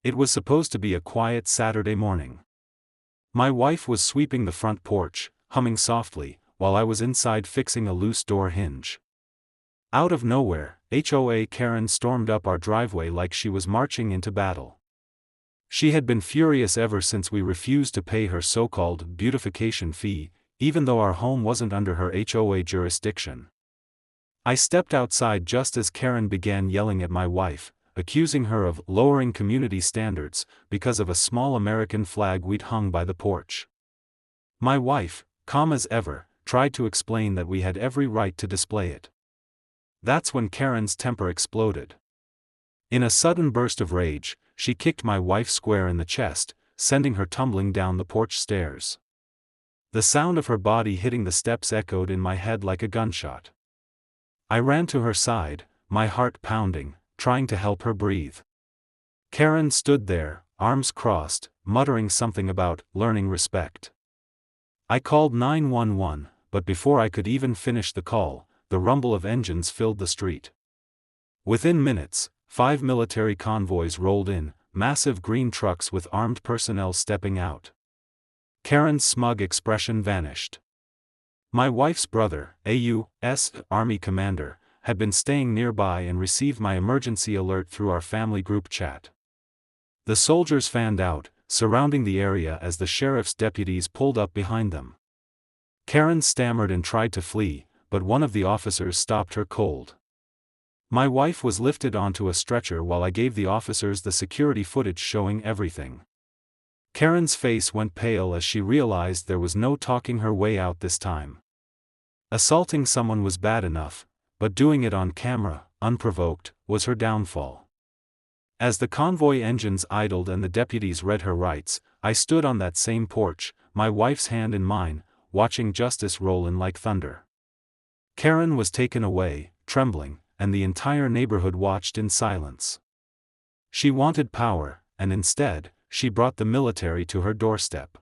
It was supposed to be a quiet Saturday morning. My wife was sweeping the front porch, humming softly, while I was inside fixing a loose door hinge. Out of nowhere, HOA Karen stormed up our driveway like she was marching into battle. She had been furious ever since we refused to pay her so-called beautification fee, even though our home wasn't under her HOA jurisdiction. I stepped outside just as Karen began yelling at my wife, accusing her of lowering community standards because of a small American flag we'd hung by the porch. My wife, calm as ever, tried to explain that we had every right to display it. That's when Karen's temper exploded. In a sudden burst of rage, she kicked my wife square in the chest, sending her tumbling down the porch stairs. The sound of her body hitting the steps echoed in my head like a gunshot. I ran to her side, my heart pounding, trying to help her breathe. Karen stood there, arms crossed, muttering something about learning respect. I called 911, but before I could even finish the call, the rumble of engines filled the street. Within minutes, 5 military convoys rolled in, massive green trucks with armed personnel stepping out. Karen's smug expression vanished. My wife's brother, a U.S. Army commander, had been staying nearby and received my emergency alert through our family group chat. The soldiers fanned out, surrounding the area as the sheriff's deputies pulled up behind them. Karen stammered and tried to flee, but one of the officers stopped her cold. My wife was lifted onto a stretcher while I gave the officers the security footage showing everything. Karen's face went pale as she realized there was no talking her way out this time. Assaulting someone was bad enough, but doing it on camera, unprovoked, was her downfall. As the convoy engines idled and the deputies read her rights, I stood on that same porch, my wife's hand in mine, watching justice roll in like thunder. Karen was taken away, trembling, and the entire neighborhood watched in silence. She wanted power, and instead, she brought the military to her doorstep.